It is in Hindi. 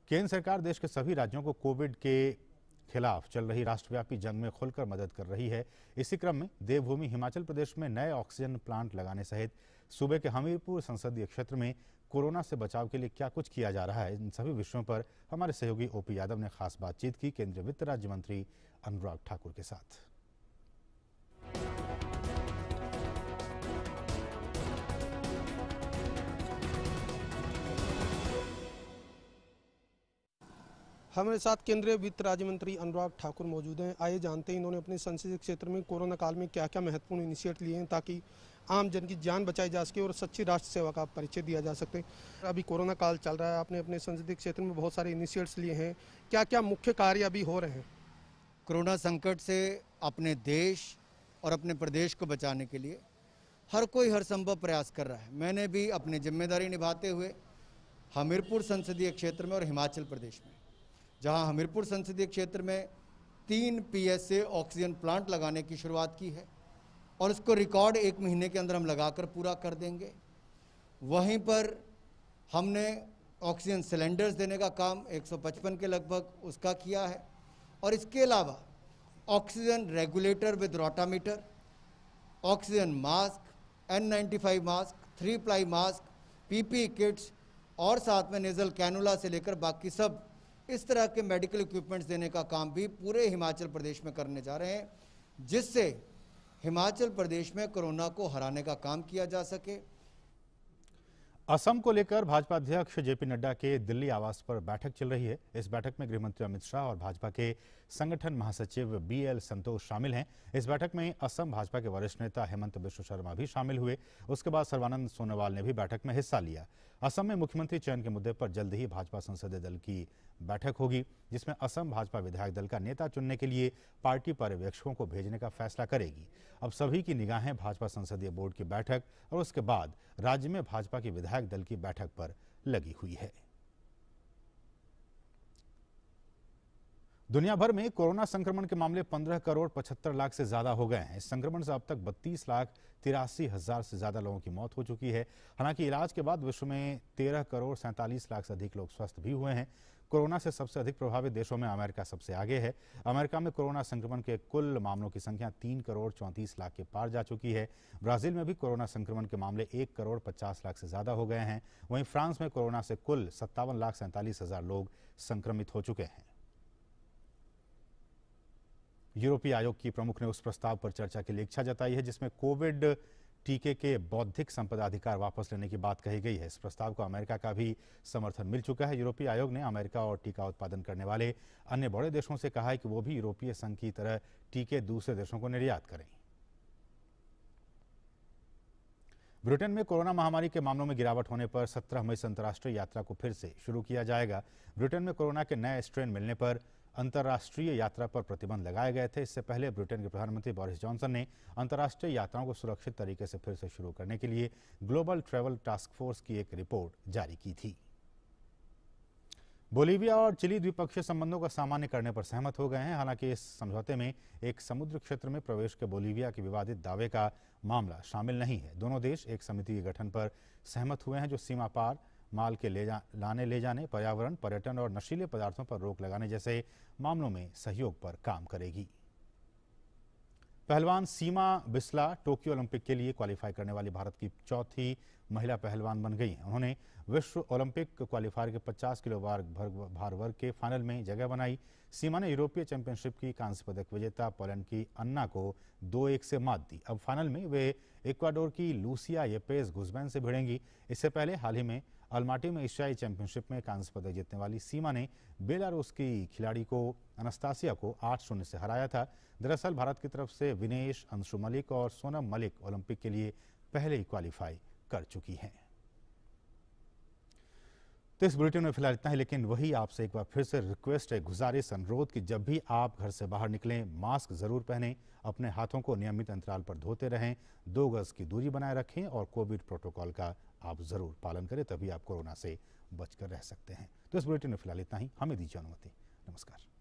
केंद्र सरकार देश के सभी राज्यों को कोविड के खिलाफ चल रही राष्ट्रव्यापी जंग में खुलकर मदद कर रही है। इसी क्रम में देवभूमि हिमाचल प्रदेश में नए ऑक्सीजन प्लांट लगाने सहित सूबे के हमीरपुर संसदीय क्षेत्र में कोरोना से बचाव के लिए क्या कुछ किया जा रहा है, इन सभी विषयों पर हमारे सहयोगी ओपी यादव ने खास बातचीत की केंद्रीय वित्त राज्य मंत्री अनुराग ठाकुर के साथ। हमारे साथ केंद्रीय वित्त राज्य मंत्री अनुराग ठाकुर मौजूद हैं। आइए जानते हैं इन्होंने अपने संसदीय क्षेत्र में कोरोना काल में क्या क्या महत्वपूर्ण इनिशिएटिव लिए हैं ताकि आम जन की जान बचाई जा सके और सच्ची राष्ट्र सेवा का परिचय दिया जा सके। अभी कोरोना काल चल रहा है, आपने अपने संसदीय क्षेत्र में बहुत सारे इनिशिएटिव्स लिए हैं, क्या क्या मुख्य कार्य अभी हो रहे हैं? कोरोना संकट से अपने देश और अपने प्रदेश को बचाने के लिए हर कोई हर संभव प्रयास कर रहा है। मैंने भी अपनी जिम्मेदारी निभाते हुए हमीरपुर संसदीय क्षेत्र में और हिमाचल प्रदेश में, जहां हमीरपुर संसदीय क्षेत्र में 3 PSA ऑक्सीजन प्लांट लगाने की शुरुआत की है और उसको रिकॉर्ड 1 महीने के अंदर हम लगाकर पूरा कर देंगे। वहीं पर हमने ऑक्सीजन सिलेंडर्स देने का काम 155 के लगभग उसका किया है और इसके अलावा oxygen regulator with rotameter, oxygen mask, N95 mask, 3 ply mask, PPE kits और साथ में नेजल कैनुला से लेकर बाकी सब इस तरह के मेडिकल इक्विपमेंट्स देने का काम भी पूरे हिमाचल प्रदेश में करने जा रहे हैं, जिससे हिमाचल प्रदेश में कोरोना को हराने का काम किया जा सके। असम को लेकर भाजपा अध्यक्ष जेपी नड्डा के दिल्ली आवास पर बैठक चल रही है। इस बैठक में गृहमंत्री अमित शाह और भाजपा के संगठन महासचिव BL संतोष शामिल हैं। इस बैठक में असम भाजपा के वरिष्ठ नेता हेमंत बिश्व शर्मा भी शामिल हुए। उसके बाद सर्बानंद सोनोवाल ने भी बैठक में हिस्सा लिया। असम में मुख्यमंत्री चयन के मुद्दे पर जल्द ही भाजपा संसदीय दल की बैठक होगी, जिसमें असम भाजपा विधायक दल का नेता चुनने के लिए पार्टी पर्यवेक्षकों को भेजने का फैसला करेगी। अब सभी की निगाहें भाजपा संसदीय बोर्ड की बैठक और उसके बाद राज्य में भाजपा की विधायक दल की बैठक पर लगी हुई है। दुनिया भर में कोरोना संक्रमण के मामले 15 करोड़ 75 लाख से ज्यादा हो गए हैं। इस संक्रमण से अब तक 32 लाख 83 हजार से ज्यादा लोगों की मौत हो चुकी है। हालांकि इलाज के बाद विश्व में 13 करोड़ 47 लाख से अधिक लोग स्वस्थ भी हुए हैं। कोरोना से सबसे अधिक प्रभावित देशों में अमेरिका सबसे आगे है। अमेरिका में कोरोना संक्रमण के कुल मामलों की संख्या 3 करोड़ 34 लाख के पार जा चुकी है। ब्राजील में भी कोरोना संक्रमण के मामले 1 करोड़ 50 लाख से ज्यादा हो गए हैं। वहीं फ्रांस में कोरोना से कुल 57 लाख 47 हजार लोग संक्रमित हो चुके हैं। यूरोपीय आयोग की प्रमुख ने उस प्रस्ताव पर चर्चा के लिए इच्छा जताई है जिसमें कोविड टीके के बौद्धिक संपदा अधिकार वापस लेने की बात कही गई है। इस प्रस्ताव को अमेरिका का भी समर्थन मिल चुका है। यूरोपीय आयोग ने अमेरिका और टीका उत्पादन करने वाले अन्य बड़े देशों से कहा है कि वो भी यूरोपीय संघ की तरह टीके दूसरे देशों को निर्यात करें। ब्रिटेन में कोरोना महामारी के मामलों में गिरावट होने पर 17 मई से अंतर्राष्ट्रीय यात्रा को फिर से शुरू किया जाएगा। ब्रिटेन में कोरोना के नए स्ट्रेन मिलने पर अंतर्राष्ट्रीय यात्रा पर प्रतिबंध लगाए गए थे। इससे पहले ब्रिटेन के प्रधानमंत्री बोरिस जॉनसन ने अंतर्राष्ट्रीय यात्राओं को सुरक्षित तरीके से फिर से शुरू करने के लिए ग्लोबल ट्रैवल टास्क फोर्स की एक रिपोर्ट जारी की थी। बोलीविया और चिली द्विपक्षीय संबंधों को सामान्य करने पर सहमत हो गए हैं। हालांकि इस समझौते में एक समुद्र क्षेत्र में प्रवेश के बोलीविया के विवादित दावे का मामला शामिल नहीं है। दोनों देश एक समिति के गठन पर सहमत हुए हैं जो सीमा पार माल के लाने ले जाने, पर्यावरण, पर्यटन और नशीले पदार्थों पर रोक लगाने जैसे मामलों में सहयोग पर काम करेगी। पहलवान सीमा बिस्ला टोक्यो ओलंपिक के लिए क्वालिफाई करने वाली भारत की चौथी महिला पहलवान बन गई हैं। उन्होंने विश्व ओलंपिक क्वालिफायर के 50 किलो भार वर्ग के फाइनल में जगह बनाई। सीमा ने यूरोपीय चैंपियनशिप की कांस्य पदक विजेता पोलैंड की अन्ना को 2-1 से मात दी। अब फाइनल में वे इक्वाडोर की लूसिया येपेज गुज़मैन से भिड़ेंगी। इससे पहले हाल ही में अल्माटी में एशियाई चैंपियनशिप में कांस्य पदक जीतने वाली सीमा ने बेलारूस की खिलाड़ी को अनास्तासिया को 8-0 से हराया था। दरअसल भारत की तरफ से विनेश, अंशु मलिक और सोनम मलिक ओलंपिक के लिए पहले ही क्वालिफाई कर चुकी हैं। तो इस बुलेटिन में फिलहाल इतना ही, लेकिन वही आपसे एक बार फिर से रिक्वेस्ट है, गुजारिश, अनुरोध कि जब भी आप घर से बाहर निकलें मास्क जरूर पहनें, अपने हाथों को नियमित अंतराल पर धोते रहें, 2 गज की दूरी बनाए रखें और कोविड प्रोटोकॉल का आप जरूर पालन करें, तभी आप कोरोना से बचकर रह सकते हैं। तो इस बुलेटिन में फिलहाल इतना ही, हमें दीजिए अनुमति। नमस्कार।